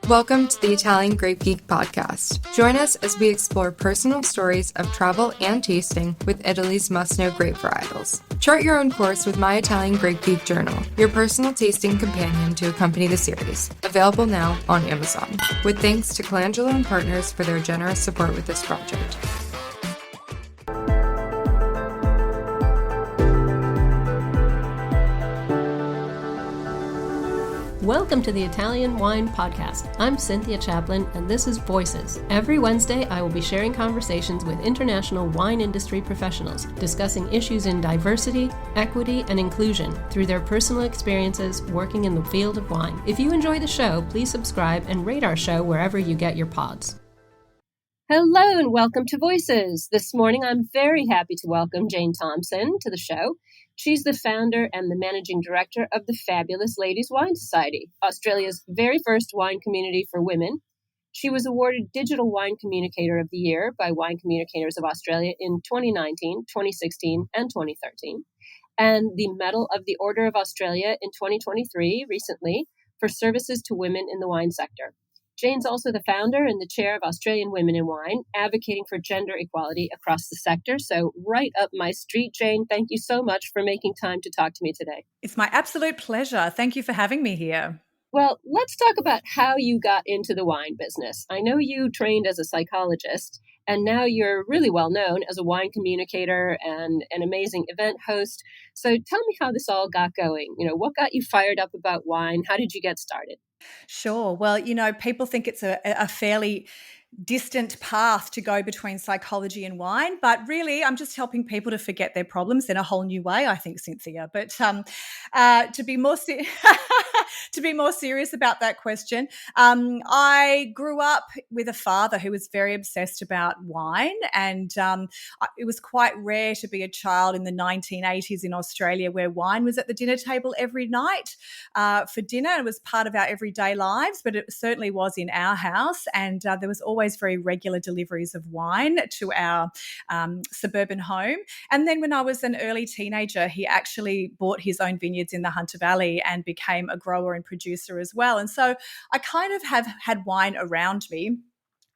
Welcome to the Italian Grape Geek podcast. Join us as we explore personal stories of travel and tasting with Italy's must-know grape varietals. Chart your own course with My Italian Grape Geek Journal, your personal tasting companion to accompany the series. Available now on Amazon. With thanks to Colangelo and Partners for their generous support with this project. Welcome to the Italian Wine Podcast. I'm Cynthia Chaplin, and this is Voices. Every Wednesday, I will be sharing conversations with international wine industry professionals, discussing issues in diversity, equity, and inclusion through their personal experiences working in the field of wine. If you enjoy the show, please subscribe and rate our show wherever you get your pods. Hello, and welcome to Voices. This morning, I'm very happy to welcome Jane Thomson to the show. She's the founder and the managing director of the Fabulous Ladies Wine Society, Australia's very first wine community for women. She was awarded Digital Wine Communicator of the Year by Wine Communicators of Australia in 2019, 2016, and 2013, and the Medal of the Order of Australia in 2023, recently, for services to women in the wine sector. Jane's also the founder and the chair of Australian Women in Wine, advocating for gender equality across the sector. So right up my street, Jane, thank you so much for making time to talk to me today. It's my absolute pleasure. Thank you for having me here. Well, let's talk about how you got into the wine business. I know you trained as a psychologist, and now you're really well known as a wine communicator and an amazing event host. So tell me how this all got going. What got you fired up about wine? How did you get started? Sure. Well, people think it's a fairly distant path to go between psychology and wine, but really I'm just helping people to forget their problems in a whole new way, I think, Cynthia. But to be more to be more serious about that question, I grew up with a father who was very obsessed about wine, and it was quite rare to be a child in the 1980s in Australia where wine was at the dinner table every night for dinner. It was part of our everyday lives, but it certainly was in our house, and there was always very regular deliveries of wine to our suburban home. And then when I was an early teenager, he actually bought his own vineyards in the Hunter Valley and became a grower and producer as well. And so I kind of have had wine around me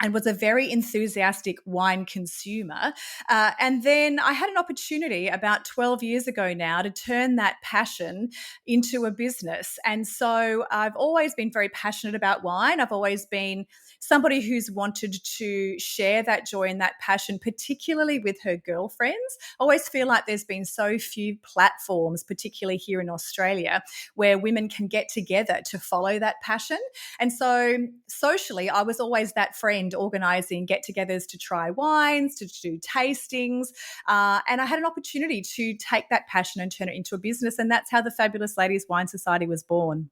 and was a very enthusiastic wine consumer. And then I had an opportunity about 12 years ago now to turn that passion into a business. And so I've always been very passionate about wine. I've always been somebody who's wanted to share that joy and that passion, particularly with her girlfriends. I always feel like there's been so few platforms, particularly here in Australia, where women can get together to follow that passion. And so socially, I was always that friend organising get-togethers to try wines, to do tastings, and I had an opportunity to take that passion and turn it into a business, and that's how the Fabulous Ladies Wine Society was born.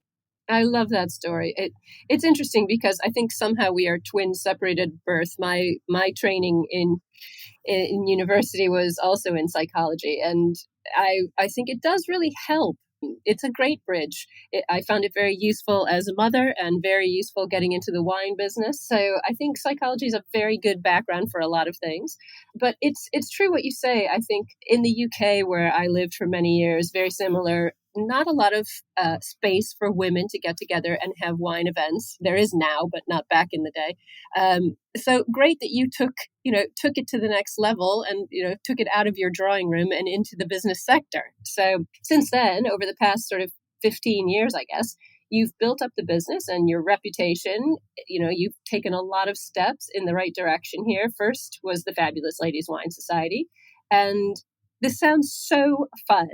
I love that story. It's interesting because I think somehow we are twins separated at birth. My training in university was also in psychology, and I think it does really help. It's a great bridge. I found it very useful as a mother and very useful getting into the wine business. So I think psychology is a very good background for a lot of things. But it's true what you say. I think in the UK, where I lived for many years, very similar. Not a lot of space for women to get together and have wine events. There is now, but not back in the day. So great that you took it to the next level and, took it out of your drawing room and into the business sector. So since then, over the past sort of 15 years, I guess, you've built up the business and your reputation. You've taken a lot of steps in the right direction here. First was the Fabulous Ladies Wine Society. And this sounds so fun.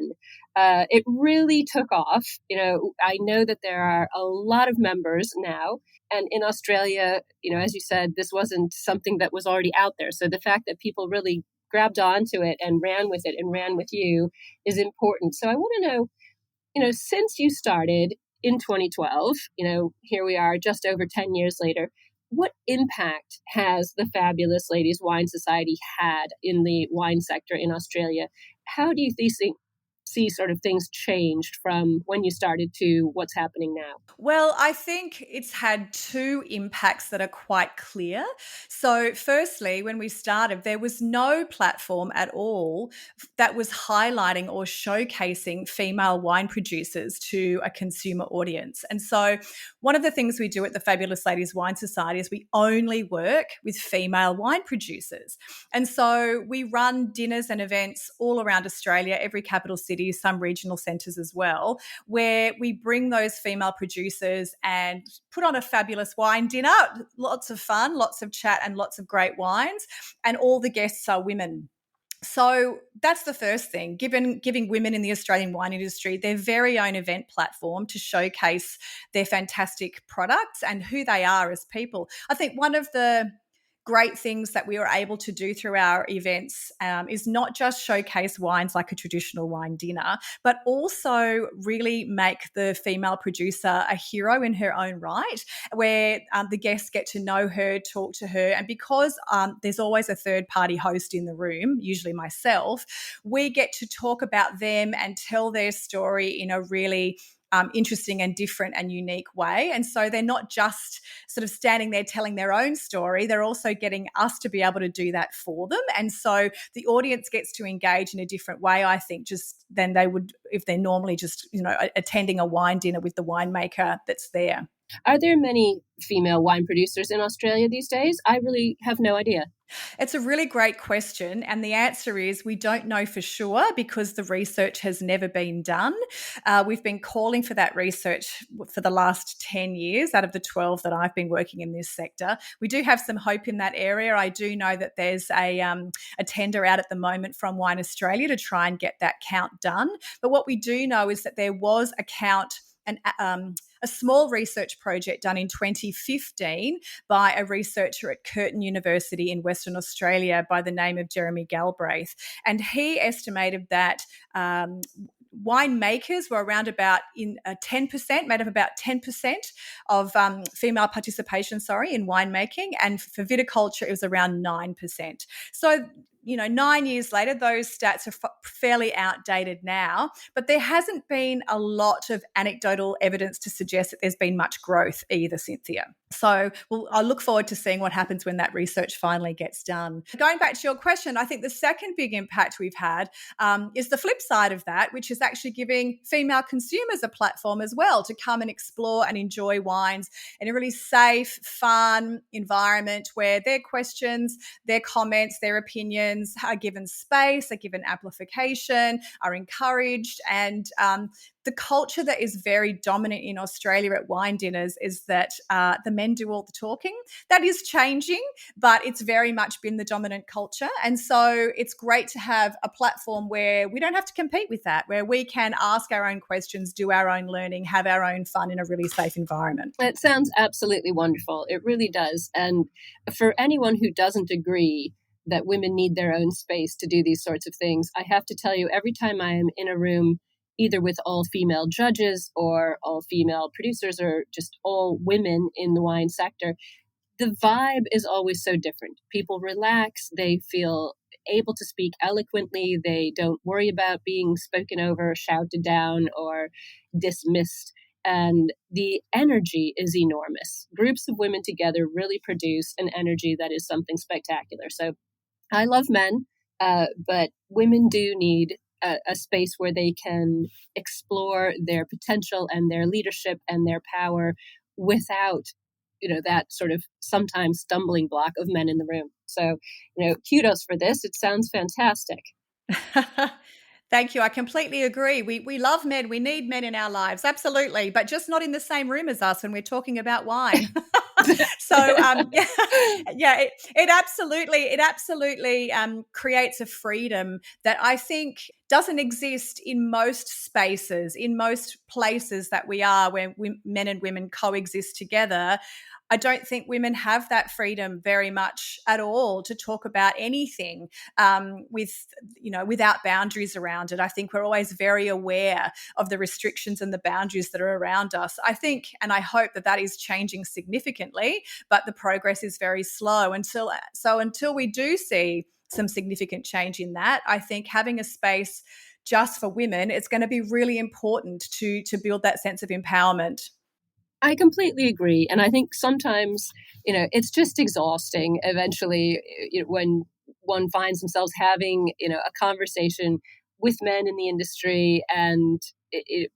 It really took off. I know that there are a lot of members now. And in Australia, as you said, this wasn't something that was already out there. So the fact that people really grabbed onto it and ran with it and ran with you is important. So I want to know, since you started in 2012, here we are just over 10 years later, what impact has the Fabulous Ladies Wine Society had in the wine sector in Australia? How do you see see sort of things changed from when you started to what's happening now? Well, I think it's had two impacts that are quite clear. So, firstly, when we started, there was no platform at all that was highlighting or showcasing female wine producers to a consumer audience. And so, one of the things we do at the Fabulous Ladies Wine Society is we only work with female wine producers. And so, we run dinners and events all around Australia, every capital city, some regional centres as well, where we bring those female producers and put on a fabulous wine dinner. Lots of fun, lots of chat, and lots of great wines. And all the guests are women. So that's the first thing, giving women in the Australian wine industry their very own event platform to showcase their fantastic products and who they are as people. I think one of the great things that we were able to do through our events is not just showcase wines like a traditional wine dinner, but also really make the female producer a hero in her own right, where the guests get to know her, talk to her. And because there's always a third party host in the room, usually myself, we get to talk about them and tell their story in a really interesting and different and unique way. And so they're not just sort of standing there telling their own story, they're also getting us to be able to do that for them. And so the audience gets to engage in a different way, I think, just than they would if they're normally just, attending a wine dinner with the winemaker that's there. Are there many female wine producers in Australia these days? I really have no idea. It's a really great question. And the answer is we don't know for sure because the research has never been done. We've been calling for that research for the last 10 years out of the 12 that I've been working in this sector. We do have some hope in that area. I do know that there's a tender out at the moment from Wine Australia to try and get that count done. But what we do know is that there was a count a small research project done in 2015 by a researcher at Curtin University in Western Australia by the name of Jeremy Galbraith. And he estimated that winemakers were around about 10%, made up about 10% of female participation, in winemaking. And for viticulture, it was around 9%. So 9 years later, those stats are fairly outdated now, but there hasn't been a lot of anecdotal evidence to suggest that there's been much growth either, Cynthia. So I look forward to seeing what happens when that research finally gets done. Going back to your question, I think the second big impact we've had is the flip side of that, which is actually giving female consumers a platform as well to come and explore and enjoy wines in a really safe, fun environment where their questions, their comments, their opinions are given space, are given amplification, are encouraged. And the culture that is very dominant in Australia at wine dinners is that the men do all the talking. That is changing, but it's very much been the dominant culture. And so it's great to have a platform where we don't have to compete with that, where we can ask our own questions, do our own learning, have our own fun in a really safe environment. It sounds absolutely wonderful. It really does. And for anyone who doesn't agree that women need their own space to do these sorts of things, I have to tell you, every time I am in a room, either with all female judges or all female producers or just all women in the wine sector, the vibe is always so different. People relax, they feel able to speak eloquently, they don't worry about being spoken over, shouted down, or dismissed. And the energy is enormous. Groups of women together really produce an energy that is something spectacular. So I love men, but women do need a space where they can explore their potential and their leadership and their power without, that sort of sometimes stumbling block of men in the room. So, kudos for this. It sounds fantastic. Thank you. I completely agree. We love men. We need men in our lives. Absolutely. But just not in the same room as us when we're talking about wine. So, it absolutely creates a freedom that I think doesn't exist in most spaces, in most places that we are where men and women coexist together. I don't think women have that freedom very much at all to talk about anything without boundaries around it. I think we're always very aware of the restrictions and the boundaries that are around us. I think and I hope that is changing significantly, but the progress is very slow. Until we do see some significant change in that, I think having a space just for women, it's going to be really important to build that sense of empowerment. I completely agree. And I think sometimes, it's just exhausting eventually when one finds themselves having, a conversation with men in the industry and it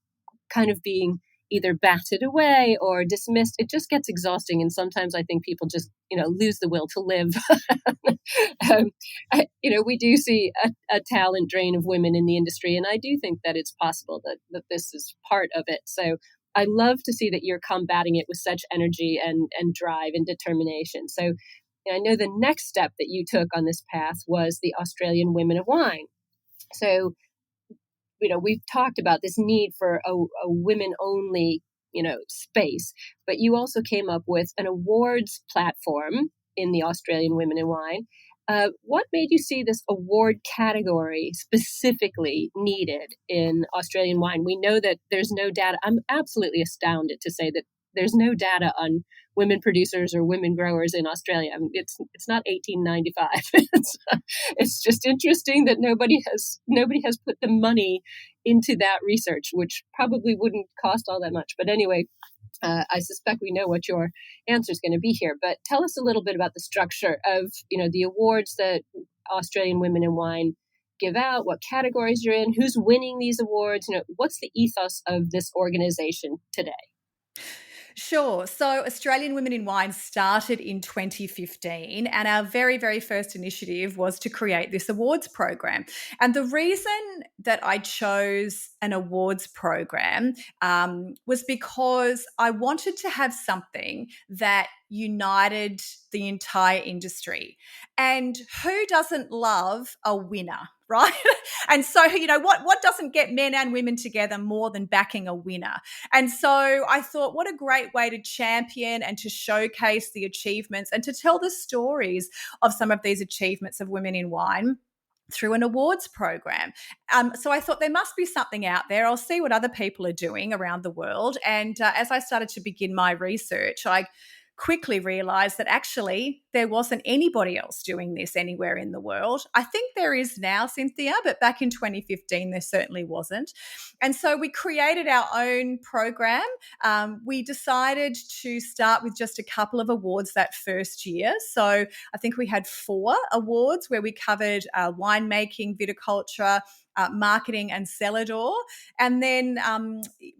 kind of being either batted away or dismissed. It just gets exhausting. And sometimes I think people just, lose the will to live. We do see a talent drain of women in the industry. And I do think that it's possible that this is part of it. So I love to see that you're combating it with such energy and drive and determination. So I know the next step that you took on this path was the Australian Women of Wine. So we've talked about this need for a women-only, space, but you also came up with an awards platform in the Australian Women in Wine. What made you see this award category specifically needed in Australian wine? We know that there's no data. I'm absolutely astounded to say that there's no data on women producers or women growers in Australia. I mean, it's not 1895. It's just interesting that nobody has put the money into that research, which probably wouldn't cost all that much. But anyway, I suspect we know what your answer is going to be here. But tell us a little bit about the structure of the awards that Australian Women in Wine give out, what categories you're in, who's winning these awards. What's the ethos of this organization today? Sure. So Australian Women in Wine started in 2015, and our very, very first initiative was to create this awards program. And the reason that I chose an awards program was because I wanted to have something that united the entire industry. And who doesn't love a winner, right? And so, what doesn't get men and women together more than backing a winner? And so I thought, what a great way to champion and to showcase the achievements and to tell the stories of some of these achievements of women in wine through an awards program. So I thought there must be something out there. I'll see what other people are doing around the world. And as I started to begin my research, I quickly realized that actually there wasn't anybody else doing this anywhere in the world. I think there is now, Cynthia, but back in 2015, there certainly wasn't. And so we created our own program. We decided to start with just a couple of awards that first year. So I think we had 4 awards where we covered winemaking, viticulture, marketing and cellar door. And then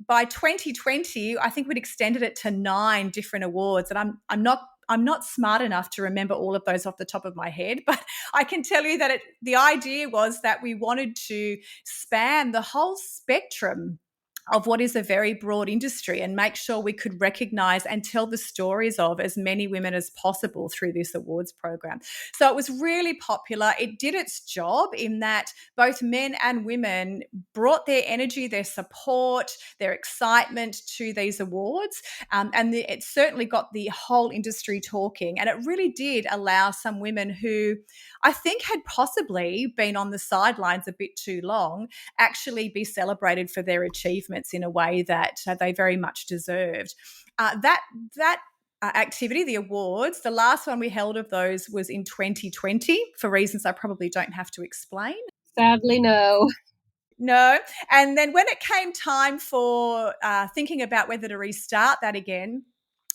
by 2020, I think we'd extended it to 9 different awards. And I'm not smart enough to remember all of those off the top of my head, but I can tell you that the idea was that we wanted to span the whole spectrum of what is a very broad industry and make sure we could recognise and tell the stories of as many women as possible through this awards program. So it was really popular. It did its job in that both men and women brought their energy, their support, their excitement to these awards, and it certainly got the whole industry talking. And it really did allow some women who I think had possibly been on the sidelines a bit too long actually be celebrated for their achievements in a way that they very much deserved. That activity, the awards, the last one we held of those was in 2020 for reasons I probably don't have to explain. Sadly, no. No. And then when it came time for thinking about whether to restart that again,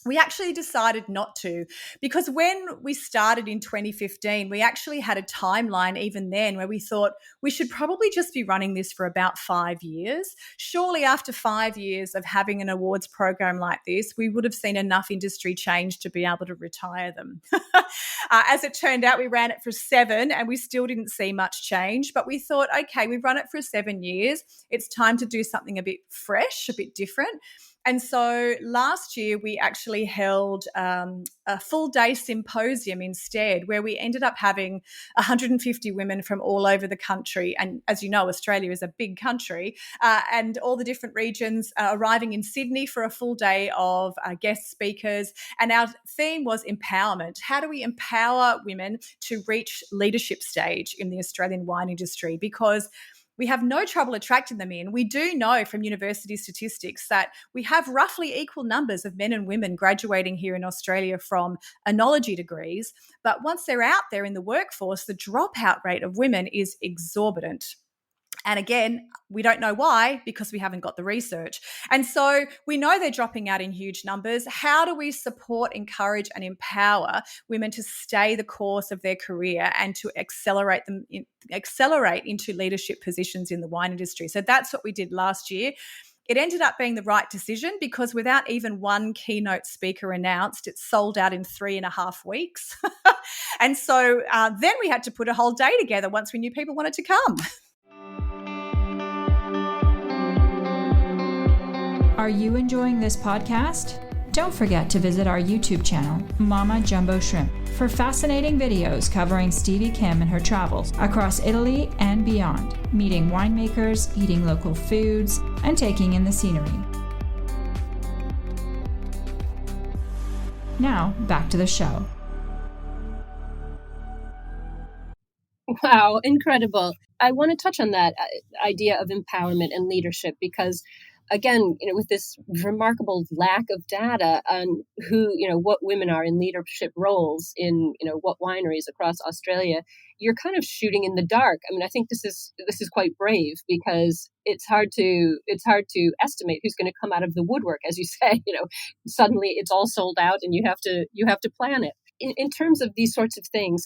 we actually decided not to, because when we started in 2015, we actually had a timeline even then where we thought we should probably just be running this for about 5 years. Surely after 5 years of having an awards program like this, we would have seen enough industry change to be able to retire them. As it turned out, we ran it for 7 and we still didn't see much change, but we thought, okay, we've run it for 7 years. It's time to do something a bit fresh, a bit different. And so last year we actually held a full day symposium instead, where we ended up having 150 women from all over the country. And as you know, Australia is a big country, and all the different regions arriving in Sydney for a full day of guest speakers. And our theme was empowerment. How do we empower women to reach leadership stage in the Australian wine industry? Because we have no trouble attracting them in. We do know from university statistics that we have roughly equal numbers of men and women graduating here in Australia from enology degrees. But once they're out there in the workforce, the dropout rate of women is exorbitant. And again, we don't know why, because we haven't got the research. And so we know they're dropping out in huge numbers. How do we support, encourage, and empower women to stay the course of their career and to accelerate into leadership positions in the wine industry? So that's what we did last year. It ended up being the right decision because without even one keynote speaker announced, it sold out in 3.5 weeks. And so then we had to put a whole day together once we knew people wanted to come. Are you enjoying this podcast? Don't forget to visit our YouTube channel, Mama Jumbo Shrimp, for fascinating videos covering Stevie Kim and her travels across Italy and beyond, meeting winemakers, eating local foods, and taking in the scenery. Now, back to the show. Wow, incredible. I want to touch on that idea of empowerment and leadership because, again, with this remarkable lack of data on what women are in leadership roles in, what wineries across Australia, you're kind of shooting in the dark. I mean, I think this is quite brave because it's hard to estimate who's going to come out of the woodwork, as you say. Suddenly it's all sold out, and you have to plan it. In terms of these sorts of things,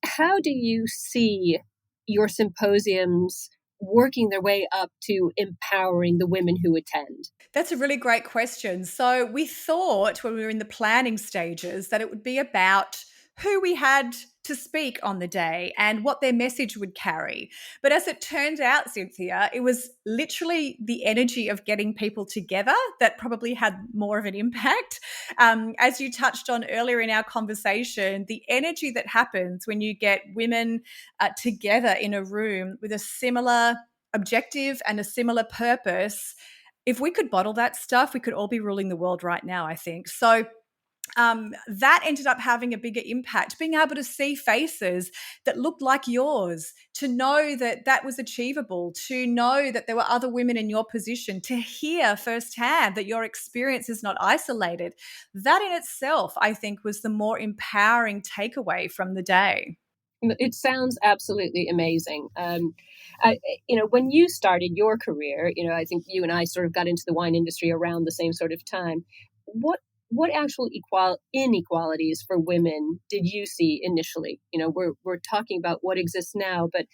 how do you see your symposiums working their way up to empowering the women who attend? That's a really great question. So we thought when we were in the planning stages that it would be about who we had to speak on the day and what their message would carry. But as it turned out, Cynthia, it was literally the energy of getting people together that probably had more of an impact. As you touched on earlier in our conversation, the energy that happens when you get women together in a room with a similar objective and a similar purpose. If we could bottle that stuff, we could all be ruling the world right now, I think. So that ended up having a bigger impact, being able to see faces that looked like yours, to know that that was achievable, to know that there were other women in your position, to hear firsthand that your experience is not isolated. That in itself, I think, was the more empowering takeaway from the day. It sounds absolutely amazing. When you started your career, I think you and I sort of got into the wine industry around the same sort of time. What actual inequalities for women did you see initially? We're talking about what exists now, but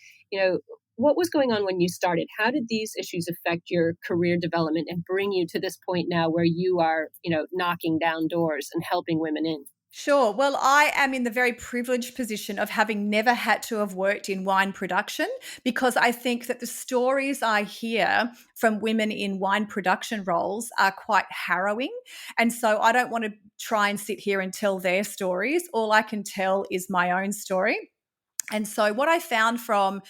what was going on when you started? How did these issues affect your career development and bring you to this point now where you are, knocking down doors and helping women in? Sure. Well, I am in the very privileged position of having never had to have worked in wine production, because I think that the stories I hear from women in wine production roles are quite harrowing. And so I don't want to try and sit here and tell their stories. All I can tell is my own story. And so what I found from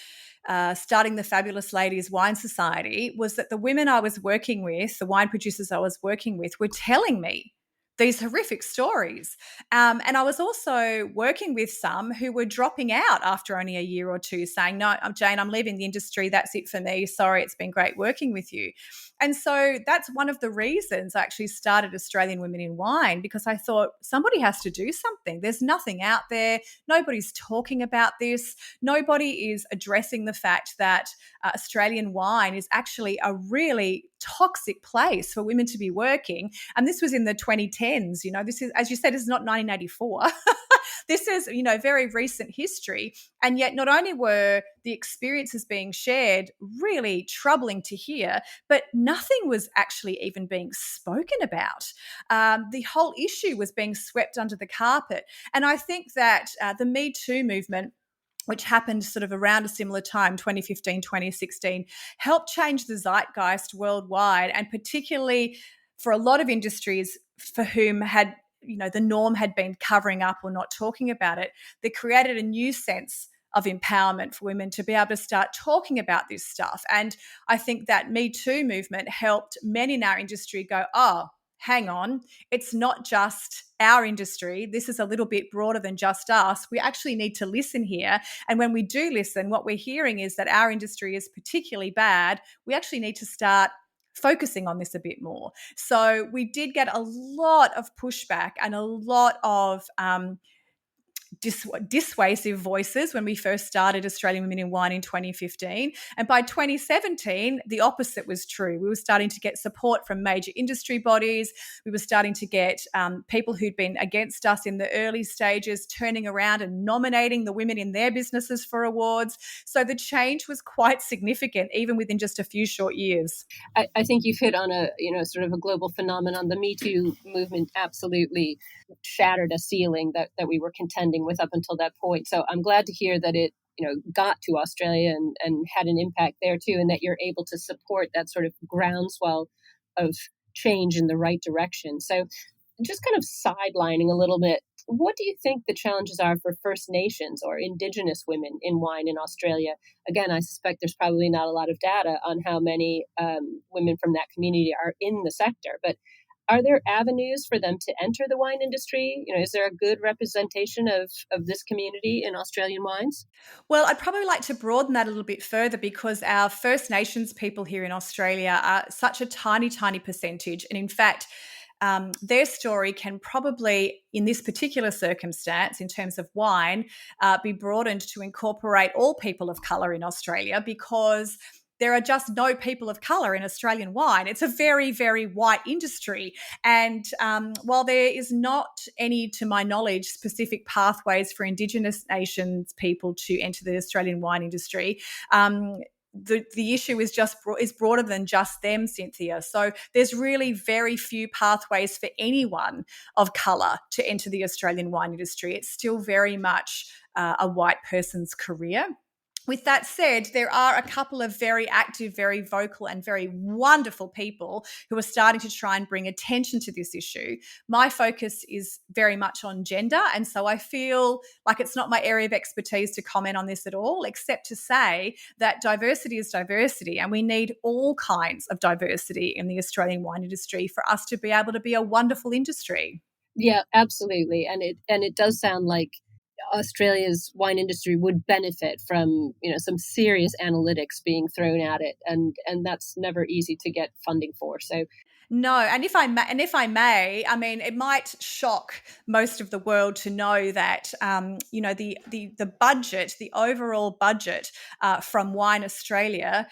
starting the Fabulous Ladies Wine Society was that the women I was working with, the wine producers I was working with, were telling me these horrific stories. And I was also working with some who were dropping out after only a year or two, saying, no, Jane, I'm leaving the industry. That's it for me. Sorry, it's been great working with you. And so that's one of the reasons I actually started Australian Women in Wine, because I thought somebody has to do something. There's nothing out there. Nobody's talking about this. Nobody is addressing the fact that Australian wine is actually a really toxic place for women to be working. And this was in the 2010s. This is, as you said, this is not 1984. This is, very recent history. And yet not only were the experiences being shared really troubling to hear, but nothing was actually even being spoken about. The whole issue was being swept under the carpet. And I think that the Me Too movement, which happened sort of around a similar time, 2015, 2016, helped change the zeitgeist worldwide, and particularly for a lot of industries for whom had, the norm had been covering up or not talking about it. They created a new sense of empowerment for women to be able to start talking about this stuff. And I think that Me Too movement helped men in our industry go, oh, hang on, it's not just our industry. This is a little bit broader than just us. We actually need to listen here. And when we do listen, what we're hearing is that our industry is particularly bad. We actually need to start focusing on this a bit more. So we did get a lot of pushback and a lot of dissuasive voices when we first started Australian Women in Wine in 2015. And by 2017, the opposite was true. We were starting to get support from major industry bodies. We were starting to get people who'd been against us in the early stages turning around and nominating the women in their businesses for awards. So the change was quite significant, even within just a few short years. I think you've hit on a sort of a global phenomenon. The Me Too movement absolutely shattered a ceiling that we were contending with up until that point. So I'm glad to hear that it got to Australia and had an impact there too, and that you're able to support that sort of groundswell of change in the right direction. So just kind of sidelining a little bit, what do you think the challenges are for First Nations or Indigenous women in wine in Australia? Again, I suspect there's probably not a lot of data on how many women from that community are in the sector, but are there avenues for them to enter the wine industry? Is there a good representation of this community in Australian wines? Well, I'd probably like to broaden that a little bit further, because our First Nations people here in Australia are such a tiny, tiny percentage. And in fact, their story can probably, in this particular circumstance, in terms of wine, be broadened to incorporate all people of colour in Australia, because there are just no people of colour in Australian wine. It's a very, very white industry. And while there is not any, to my knowledge, specific pathways for Indigenous nations people to enter the Australian wine industry, the issue is broader than just them, Cynthia. So there's really very few pathways for anyone of colour to enter the Australian wine industry. It's still very much a white person's career. With that said, there are a couple of very active, very vocal and very wonderful people who are starting to try and bring attention to this issue. My focus is very much on gender, and so I feel like it's not my area of expertise to comment on this at all, except to say that diversity is diversity, and we need all kinds of diversity in the Australian wine industry for us to be able to be a wonderful industry. Yeah, absolutely. And it does sound like Australia's wine industry would benefit from some serious analytics being thrown at it, and that's never easy to get funding for. So no, and if I may, I mean, it might shock most of the world to know that the budget, the overall budget from Wine Australia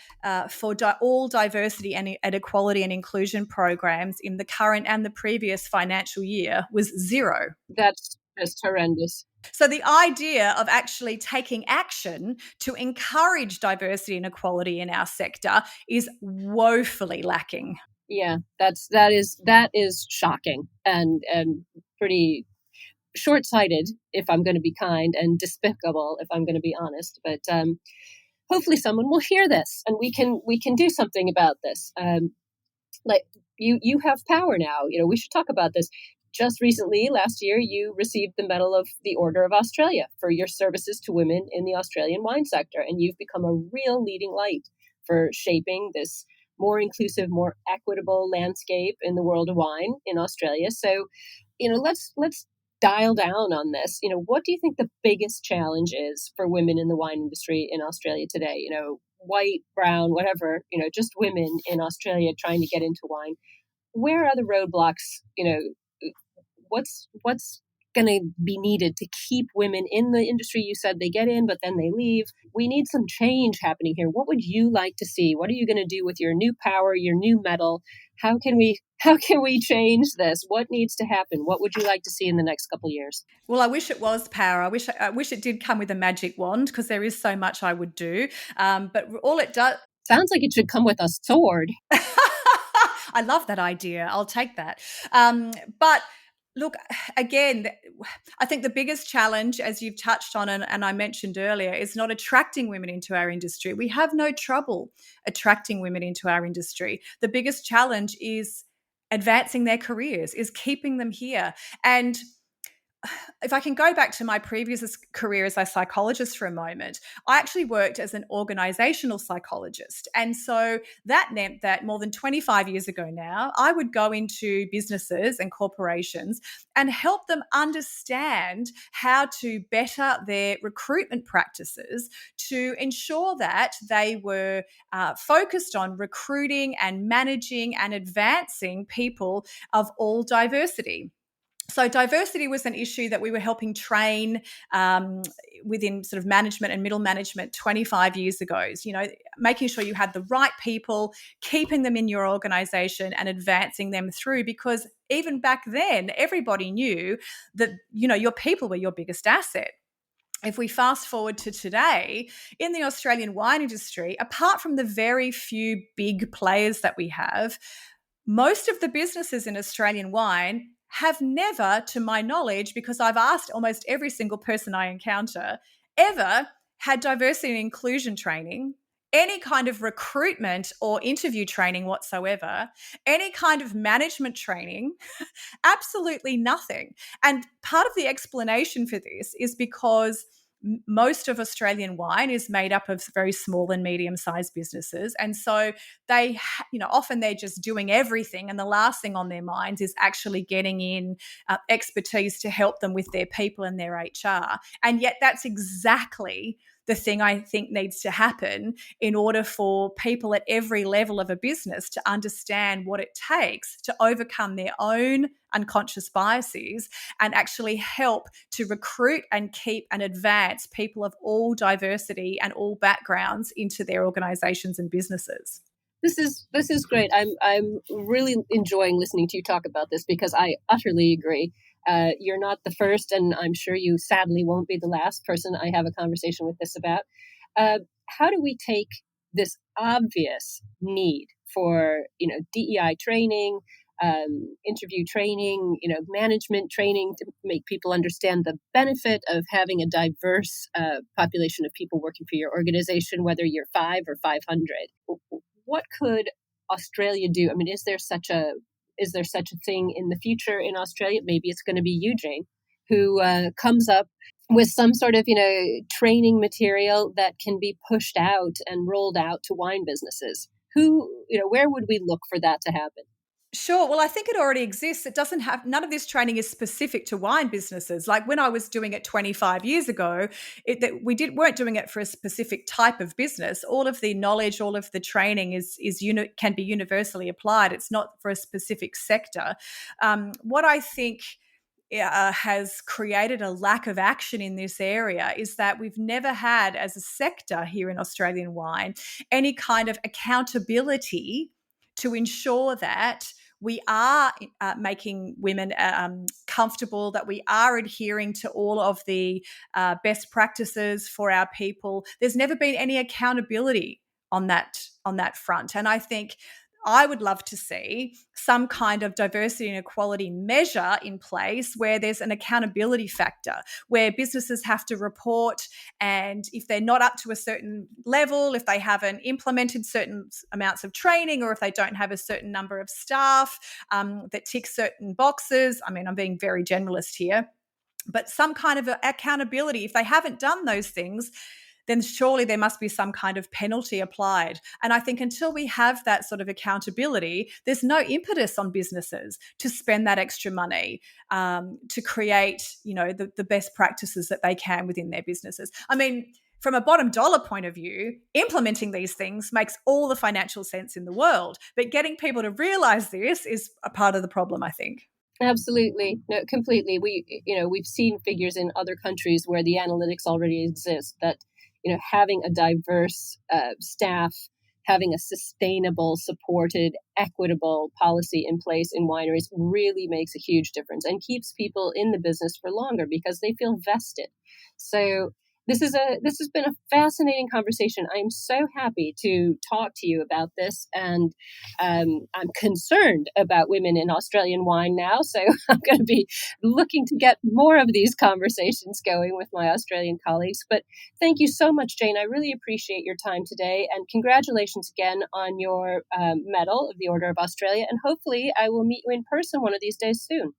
for all diversity and equality and inclusion programs in the current and the previous financial year was zero. That's just horrendous. So the idea of actually taking action to encourage diversity and equality in our sector is woefully lacking. Yeah, that is shocking and pretty short-sighted, if I'm going to be kind, and despicable, if I'm going to be honest. But hopefully someone will hear this and we can do something about this. Like you have power now. We should talk about this. Just recently, last year, you received the Medal of the Order of Australia for your services to women in the Australian wine sector. And you've become a real leading light for shaping this more inclusive, more equitable landscape in the world of wine in Australia. So, let's dial down on this. What do you think the biggest challenge is for women in the wine industry in Australia today? White, brown, whatever, just women in Australia trying to get into wine. Where are the roadblocks? What's going to be needed to keep women in the industry? You said they get in, but then they leave. We need some change happening here. What would you like to see? What are you going to do with your new power, your new medal? How can we change this? What needs to happen? What would you like to see in the next couple of years? Well, I wish it was power. I wish it did come with a magic wand, because there is so much I would do. But all it does sounds like it should come with a sword. I love that idea. I'll take that. But look, again, I think the biggest challenge, as you've touched on and I mentioned earlier, is not attracting women into our industry. We have no trouble attracting women into our industry. The biggest challenge is advancing their careers, is keeping them here. And if I can go back to my previous career as a psychologist for a moment, I actually worked as an organizational psychologist. And so that meant that more than 25 years ago now, I would go into businesses and corporations and help them understand how to better their recruitment practices to ensure that they were focused on recruiting and managing and advancing people of all diversity. So diversity was an issue that we were helping train within sort of management and middle management 25 years ago. Making sure you had the right people, keeping them in your organization and advancing them through, because even back then, everybody knew that, your people were your biggest asset. If we fast forward to today, in the Australian wine industry, apart from the very few big players that we have, most of the businesses in Australian wine have never, to my knowledge, because I've asked almost every single person I encounter, ever had diversity and inclusion training, any kind of recruitment or interview training whatsoever, any kind of management training, absolutely nothing. And part of the explanation for this is because most of Australian wine is made up of very small and medium-sized businesses. And so they, often they're just doing everything. And the last thing on their minds is actually getting in expertise to help them with their people and their HR. And yet that's exactly the thing I think needs to happen in order for people at every level of a business to understand what it takes to overcome their own unconscious biases and actually help to recruit and keep and advance people of all diversity and all backgrounds into their organizations and businesses. This is great. I'm really enjoying listening to you talk about this, because I utterly agree. You're not the first, and I'm sure you sadly won't be the last person I have a conversation with this about. How do we take this obvious need for, DEI training, interview training, management training to make people understand the benefit of having a diverse population of people working for your organization, whether you're 5 or 500? What could Australia do? I mean, is there such a thing in the future in Australia? Maybe it's going to be you, Jane, who comes up with some sort of, training material that can be pushed out and rolled out to wine businesses. Where would we look for that to happen? Sure. Well, I think it already exists. None of this training is specific to wine businesses. Like when I was doing it 25 years ago, weren't doing it for a specific type of business. All of the knowledge, all of the training can be universally applied. It's not for a specific sector. What I think has created a lack of action in this area is that we've never had, as a sector here in Australian wine, any kind of accountability to ensure that we are making women comfortable, that we are adhering to all of the best practices for our people. There's never been any accountability on that front. And I think I would love to see some kind of diversity and equality measure in place where there's an accountability factor, where businesses have to report, and if they're not up to a certain level, if they haven't implemented certain amounts of training, or if they don't have a certain number of staff that tick certain boxes, I mean, I'm being very generalist here, but some kind of accountability. If they haven't done those things, then surely there must be some kind of penalty applied. And I think until we have that sort of accountability, there's no impetus on businesses to spend that extra money to create, the best practices that they can within their businesses. I mean, from a bottom dollar point of view, implementing these things makes all the financial sense in the world. But getting people to realize this is a part of the problem, I think. Absolutely. No, completely. We've seen figures in other countries where the analytics already exist that, having a diverse staff, having a sustainable, supported, equitable policy in place in wineries really makes a huge difference and keeps people in the business for longer because they feel vested. So this has been a fascinating conversation. I am so happy to talk to you about this, and I'm concerned about women in Australian wine now. So I'm going to be looking to get more of these conversations going with my Australian colleagues. But thank you so much, Jane. I really appreciate your time today, and congratulations again on your medal of the Order of Australia. And hopefully I will meet you in person one of these days soon.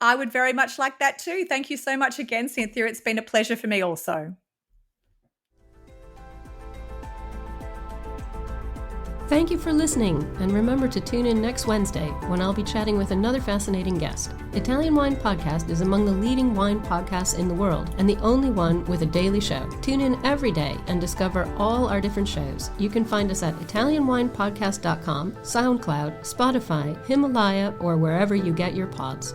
I would very much like that too. Thank you so much again, Cynthia. It's been a pleasure for me also. Thank you for listening, and remember to tune in next Wednesday when I'll be chatting with another fascinating guest. Italian Wine Podcast is among the leading wine podcasts in the world and the only one with a daily show. Tune in every day and discover all our different shows. You can find us at ItalianWinePodcast.com, SoundCloud, Spotify, Himalaya, or wherever you get your pods.